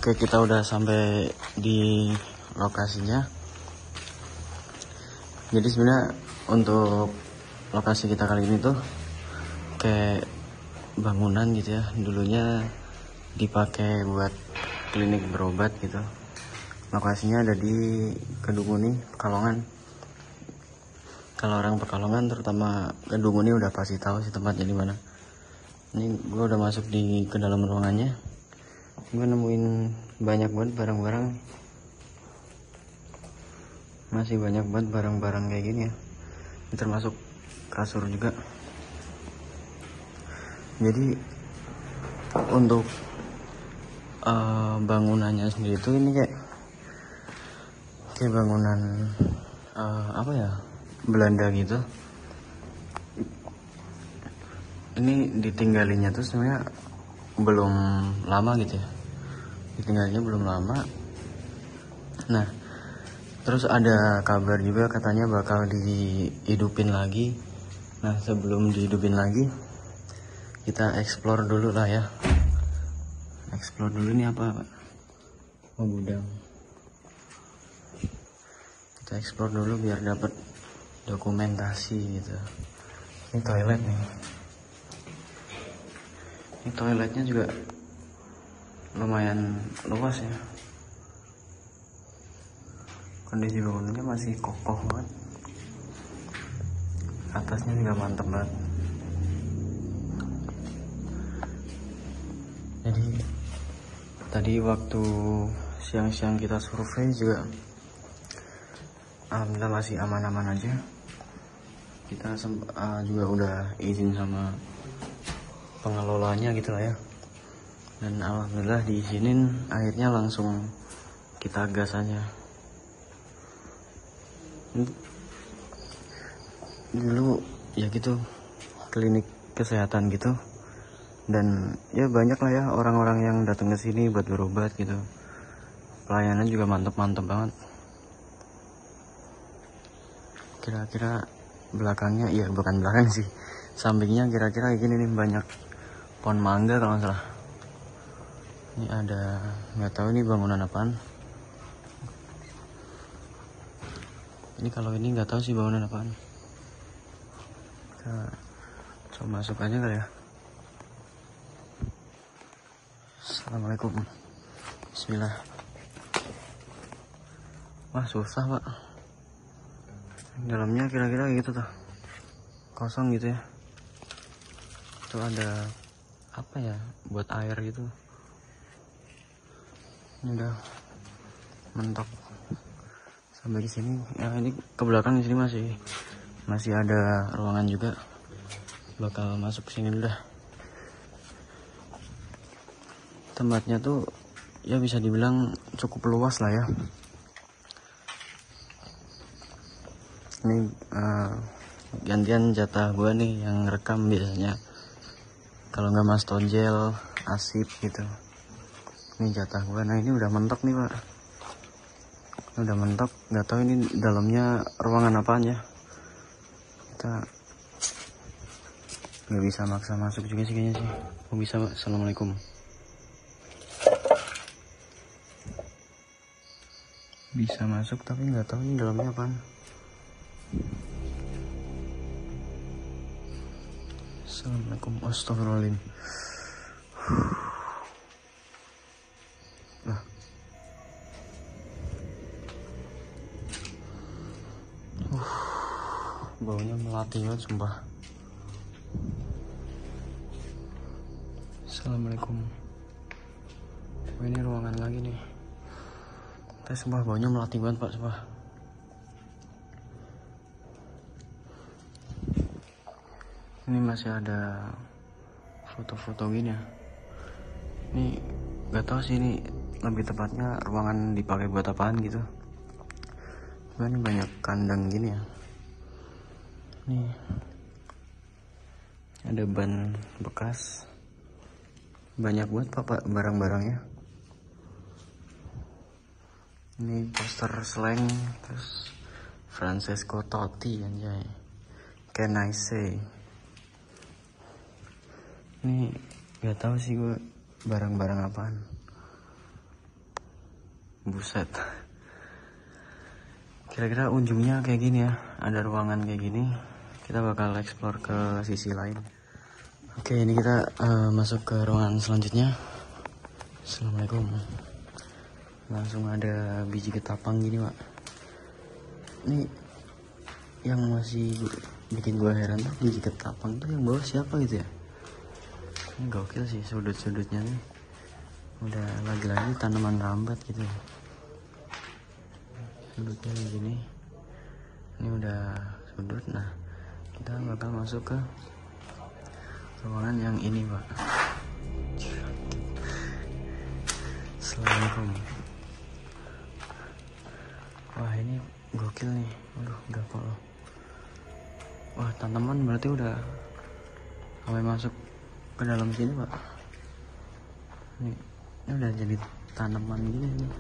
Oke, kita udah sampai di lokasinya. Jadi sebenarnya untuk lokasi kita kali ini tuh kayak bangunan gitu ya. Dulunya dipakai buat klinik berobat gitu. Lokasinya ada di Kedunguni, Pekalongan. Kalau orang Pekalongan terutama Kedunguni udah pasti tahu sih tempatnya di mana. Ini gue udah masuk ke dalam ruangannya. Gue nemuin banyak banget barang-barang. Masih banyak banget barang-barang kayak gini ya. Ini termasuk kasur juga. Jadi untuk bangunannya sendiri tuh ini kayak bangunan apa ya, Belanda gitu. Ini ditinggalinya tuh sebenarnya belum lama gitu ya. Ditinggalnya belum lama. Nah, terus ada kabar juga katanya bakal dihidupin lagi. Nah, sebelum dihidupin lagi, kita explore dulu lah ya. Explore dulu, ini apa, Pak? Oh, gudang. Kita explore dulu biar dapat dokumentasi gitu. Ini toilet nih. Ini toiletnya juga lumayan luas ya. Kondisi bangunannya masih kokoh banget. Atasnya juga mantap banget. Jadi tadi waktu siang-siang kita survei juga alhamdulillah masih aman-aman aja. Kita juga udah izin sama pengelolanya gitu lah ya. Dan alhamdulillah diizinin, akhirnya langsung kita gas aja. Dulu ya gitu, klinik kesehatan gitu. Dan ya banyak lah ya orang-orang yang datang ke sini buat berobat gitu. Pelayanan juga mantep-mantep banget. Kira-kira belakangnya, ya bukan belakang sih, sampingnya kira-kira gini nih, banyak pohon mangga kalau nggak salah. Ini ada, nggak tahu ini bangunan apaan. Ini kalau ini nggak tahu sih bangunan apaan. Kita coba masuk aja kali ya. Assalamualaikum. Bismillah. Wah, susah, Pak. Dalamnya kira-kira gitu tuh, kosong gitu ya. Itu ada apa ya, buat air gitu. Ini udah mentok sampai di sini. Ya, ini ke belakang di sini masih ada ruangan juga. Bakal masuk sini dulu dah. Tempatnya tuh ya bisa dibilang cukup luas lah ya. Ini gantian jatah gue nih yang rekam biasanya. Kalau nggak Mas Tonjel, Asip gitu. Ini jatah gue. Nah, ini udah mentok nih, Pak. Udah mentok. Nggak tahu ini dalamnya ruangan apaan ya. Kita nggak bisa maksa masuk juga sih kayaknya sih. Oh, bisa, Pak. Assalamualaikum. Bisa masuk tapi nggak tahu ini dalamnya apaan. Assalamualaikum. Astagfirullahaladzim. Nah. Baunya melati banget sumpah. Assalamualaikum. Oh, ini ruangan lagi nih. Tapi sumpah baunya melati banget, Pak, sumpah. Ini masih ada foto-foto gini ya. Ini gak tahu sih ini lebih tepatnya ruangan dipakai buat apaan gitu. Cuma ini banyak kandang gini ya. Nih ada ban bekas. Banyak buat Pak barang-barangnya. Ini poster slang, terus Francesco Totti anjay. Can I say? Ini gak tahu sih gue barang-barang apaan. Buset. Kira-kira ujungnya kayak gini ya, ada ruangan kayak gini. Kita bakal explore ke sisi lain. Oke, ini kita masuk ke ruangan selanjutnya. Assalamualaikum. Langsung ada biji ketapang gini, Pak. Ini yang masih bikin gua heran tuh, biji ketapang tuh yang bawa siapa gitu ya. Ini gokil sih sudut-sudutnya nih. Udah lagi-lagi tanaman rambat gitu ya. Sudutnya kayak gini. Ini udah sudut. Nah, kita bakal masuk ke ruangan yang ini, Pak. Assalamualaikum. Wah, ini gokil nih. Waduh, gapol loh. Wah, tanaman berarti udah sampai masuk ke dalam sini, Pak. Ini udah jadi tanaman gini nih.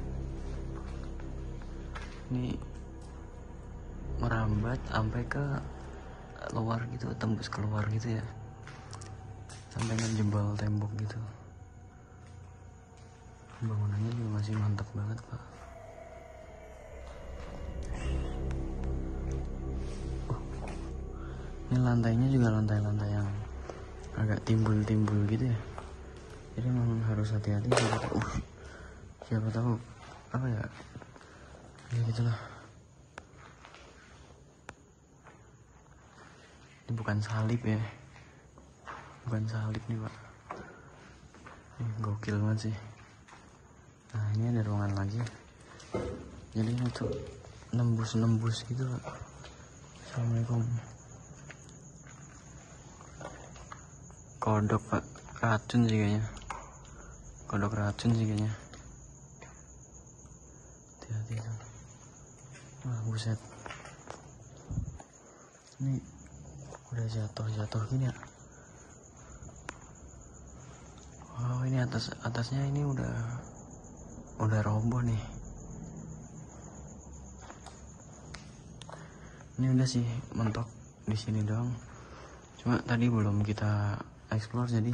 Ini merambat sampai ke luar gitu, tembus keluar gitu ya, sampai ngejebol tembok gitu. Bangunannya juga masih mantap banget, Pak. Ini lantainya juga lantai-lantai yang agak timbul-timbul gitu ya, jadi memang harus hati-hati. Siapa tahu apa ya, ya gitulah. Ini bukan salib ya, bukan salib nih, Pak. Ini gokil banget sih. Nah, ini ada ruangan lagi, jadi ini tuh nembus gitu, Pak. Assalamualaikum. Kodok, Pak. Racun sih kayaknya, kodok racun sih kayaknya. Hati-hati tuh. Wah, buset. Ini udah jatuh gini ya. Wow, ini atasnya ini udah roboh nih. Ini udah sih mentok di sini doang. Cuma tadi belum kita explore, jadi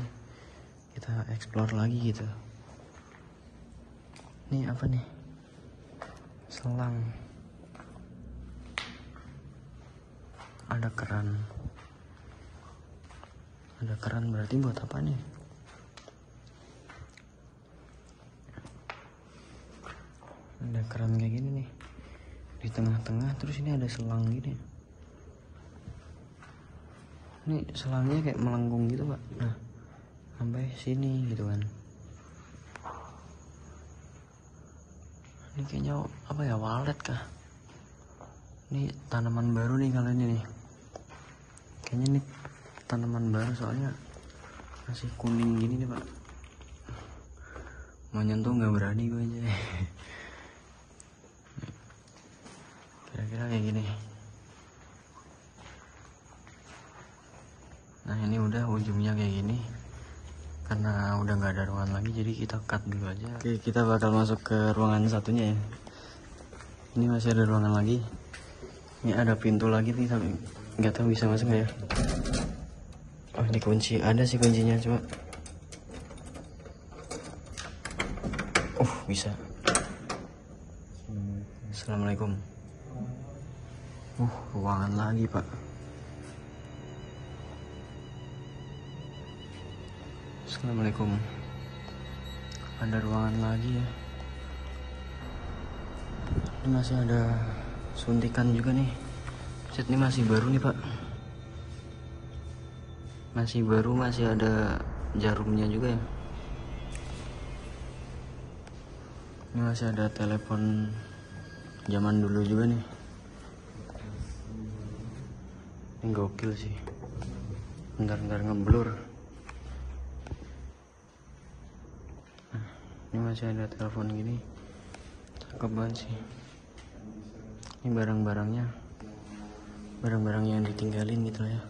kita explore lagi gitu. Ini apa nih? Selang. Ada keran. Ada keran berarti buat apa nih? Ada keran kayak gini nih di tengah-tengah, terus ini ada selang gini. Ini selangnya kayak melengkung gitu, Pak. Nah, sampai sini gitu kan. Ini kayaknya apa ya, walet kah? Ini tanaman baru nih kalau ini nih. Kayaknya ini tanaman baru, soalnya masih kuning gini nih, Pak. Mau nyentuh nggak berani gue aja. Kira-kira kayak gini. Nah, ini udah ujungnya kayak gini. Karena udah nggak ada ruangan lagi, jadi kita cut dulu aja. Oke, kita bakal masuk ke ruangan satunya ya. Ini masih ada ruangan lagi. Ini ada pintu lagi nih, tapi nggak tahu bisa masuk nggak ya. Oh, ini kunci. Ada sih kuncinya, cuma bisa. Assalamualaikum. Ruangan lagi, Pak. Assalamualaikum. Ada ruangan lagi ya. Ini masih ada suntikan juga nih. Set, ini masih baru nih, Pak. Masih baru, masih ada jarumnya juga ya. Ini masih ada telepon zaman dulu juga nih. Ini gokil sih. Bentar ngeblur. Nah, ini masih ada telepon gini. Cakep banget sih. Ini barang-barang yang ditinggalin gitu ya.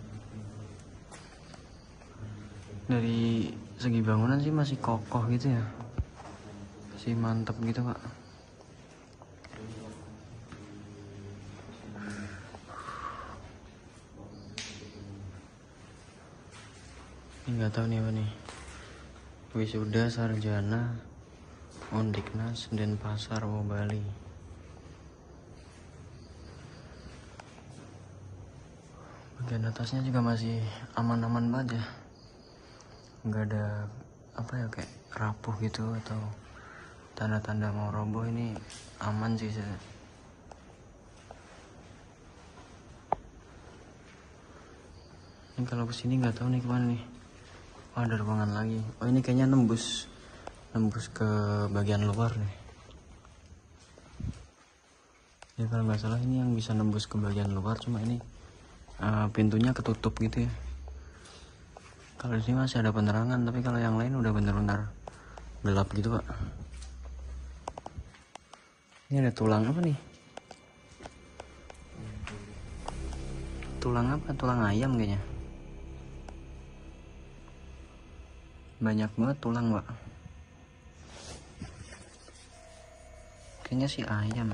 Dari segi bangunan sih masih kokoh gitu ya, masih mantap gitu, Pak. Ini nggak tahu nih apa nih, wisuda sarjana Undiknas Denpasar, Bali. Bagian atasnya juga masih aman-aman banget ya, nggak ada apa ya kayak rapuh gitu atau tanda-tanda mau roboh. Ini aman sih. Ini kalau kesini nggak tahu nih kemana nih. Oh, ada ruangan lagi. Oh, ini kayaknya nembus ke bagian luar nih. Ya kalau nggak salah ini yang bisa nembus ke bagian luar, cuma ini pintunya ketutup gitu ya. Kalau di sini masih ada penerangan, tapi kalau yang lain udah bener-bener gelap gitu pak. Ini ada tulang apa nih? Tulang apa? Tulang ayam kayaknya. Banyak banget tulang pak. Kayaknya sih ayam.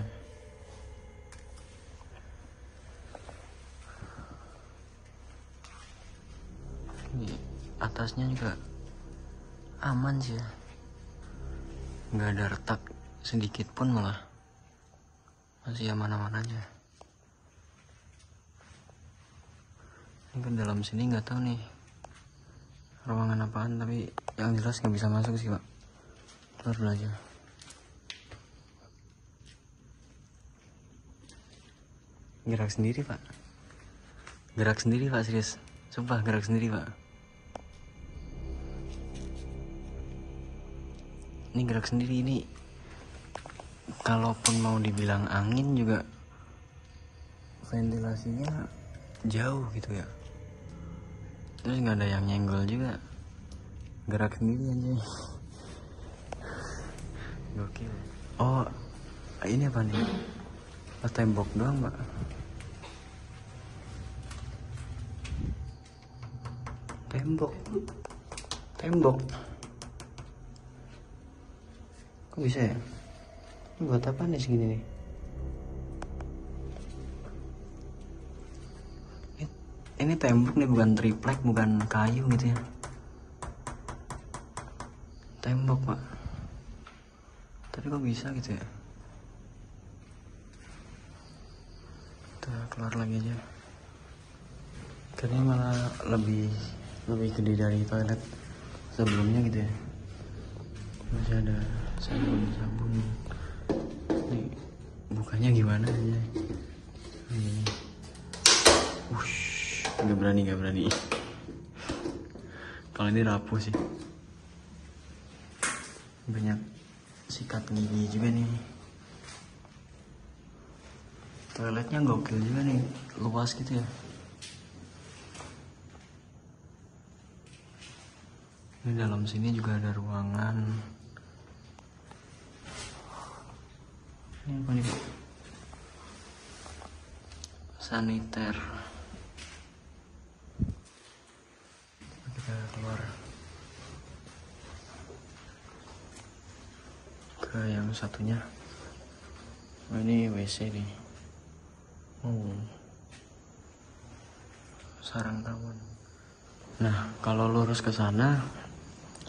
Ini atasnya juga aman sih ya, nggak ada retak sedikit pun, malah masih aman-aman aja. Ini ke dalam sini nggak tahu nih ruangan apaan, tapi yang jelas nggak bisa masuk sih pak. Keluar dulu aja. Gerak sendiri pak, gerak sendiri pak, serius, sumpah gerak sendiri pak. Ini gerak sendiri. Ini kalaupun mau dibilang angin juga ventilasinya jauh gitu ya, terus nggak ada yang nyenggol juga, gerak sendiri aja. Gokil. Oh ini apa nih? Oh, tembok doang pak. Tembok kok bisa ya? Ini buat apa nih segini nih? Ini tembok nih, bukan triplek, bukan kayu gitu ya. Tembok pak. Tapi kok bisa gitu ya? Kita keluar lagi aja. Karena malah lebih gede dari toilet sebelumnya gitu ya. Masih ada sabun. Ini bukanya gimana aja? Ini. Gak berani. Kalau ini rapuh sih. Banyak sikat gigi juga nih. Toiletnya gokil juga nih, luas gitu ya. Ini dalam sini juga ada ruangan. Ini apa nih pak? Saniter. Kita keluar ke yang satunya. Oh, ini WC nih. Oh, sarang tawon. Nah kalau lurus ke sana,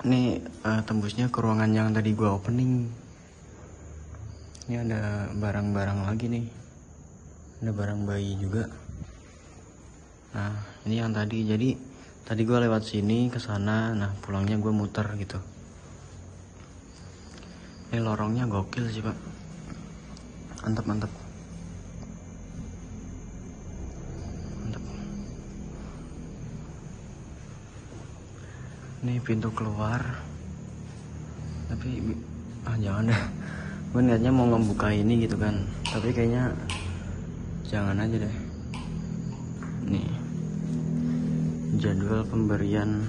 ini tembusnya ke ruangan yang tadi gua opening. Ini ada barang-barang lagi nih, ada barang bayi juga. Nah ini yang tadi, jadi tadi gua lewat sini ke sana, nah pulangnya gua muter gitu. Ini lorongnya gokil sih pak, mantap. Ini pintu keluar, tapi jangan dah. Gue niatnya mau ngebuka ini gitu kan, tapi kayaknya jangan aja deh. Nih jadwal pemberian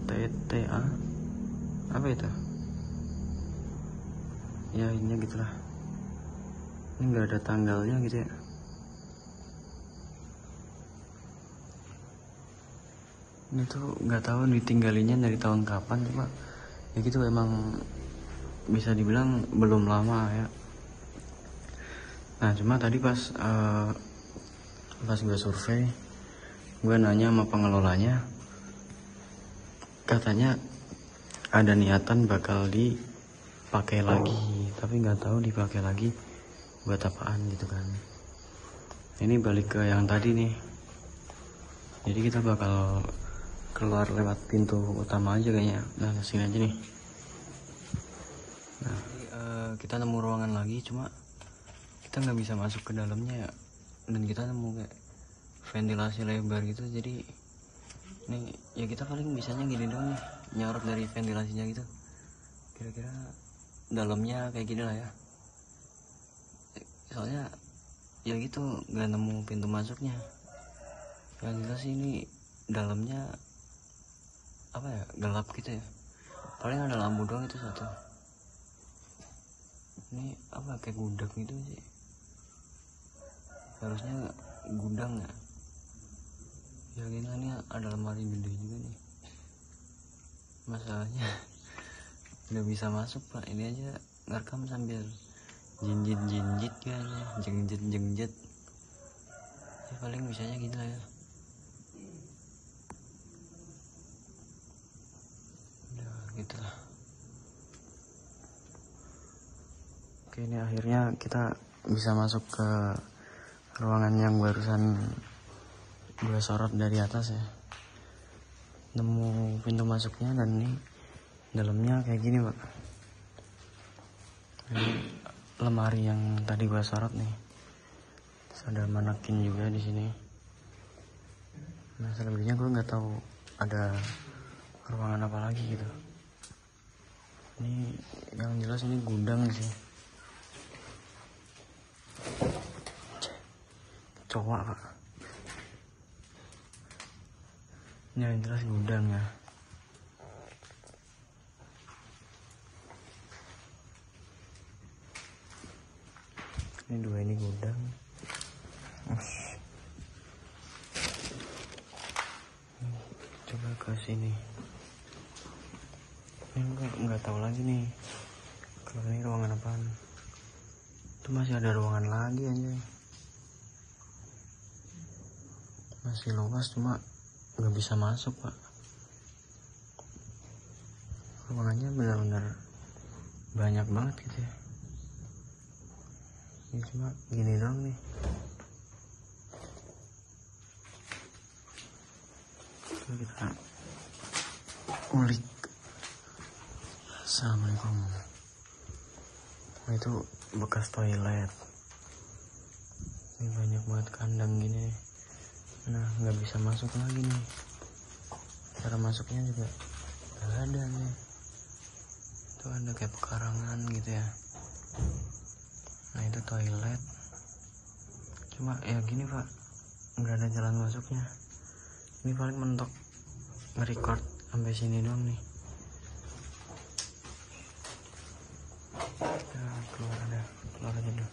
TTA apa itu ya, ini gitulah. Ini nggak ada tanggalnya gitu ya. Ini tuh nggak tahu ditinggalinya dari tahun kapan, cuma ya gitu, emang bisa dibilang belum lama ya. Nah cuma tadi pas gue survei, gue nanya sama pengelolanya, katanya ada niatan bakal pakai lagi, tapi nggak tahu dipakai lagi buat apaan gitu kan. Ini balik ke yang tadi nih, jadi kita bakal keluar lewat pintu utama aja kayaknya. Nah, sini aja nih. Nah, kita nemu ruangan lagi, cuma kita nggak bisa masuk ke dalamnya ya. Dan kita nemu kayak ventilasi lebar gitu, jadi ini ya kita paling bisanya gini doang nih, nyorot dari ventilasinya gitu. Kira-kira dalamnya kayak gini lah ya, soalnya ya gitu nggak nemu pintu masuknya. Yang jelas ini dalamnya apa ya, gelap gitu ya, paling ada lampu doang itu satu. Ini apa, kayak gudang gitu sih, harusnya gudang ya. Ya gini, ini ada lemari gede juga nih, masalahnya nggak bisa masuk pak. Ini aja ngerekam sambil jinjit kayaknya, jengjet ya, paling bisanya gitu lah ya. Udah gitu lah. Oke, ini akhirnya kita bisa masuk ke ruangan yang barusan gue sorot dari atas ya. Nemu pintu masuknya, dan ini dalamnya kayak gini pak. Ini lemari yang tadi gue sorot nih. Terus ada manekin juga di sini. Nah, selebihnya gue nggak tahu ada ruangan apa lagi gitu. Ini yang jelas ini gudang sih. Cowok pak. Ini yang jelas gudang ya. Ini dua, ini gudang. Coba ke sini. Ini nggak tahu lagi nih kalau ini ruangan apaan. Itu masih ada ruangan lagi aja. Masih luas, cuma nggak bisa masuk pak. Ruangannya benar-benar banyak banget gitu ya. Ini cuma gini doang nih. Coba kita ulik. Assalamualaikum. Nah, itu bekas toilet. Ini banyak banget kandang gini. Nah, nggak bisa masuk lagi nih. Cara masuknya juga nggak ada nih. Itu ada kayak pekarangan gitu ya. Nah, itu toilet. Cuma ya gini pak, nggak ada jalan masuknya. Ini paling mentok nge-record sampai sini doang nih. Kita keluar aja dulu.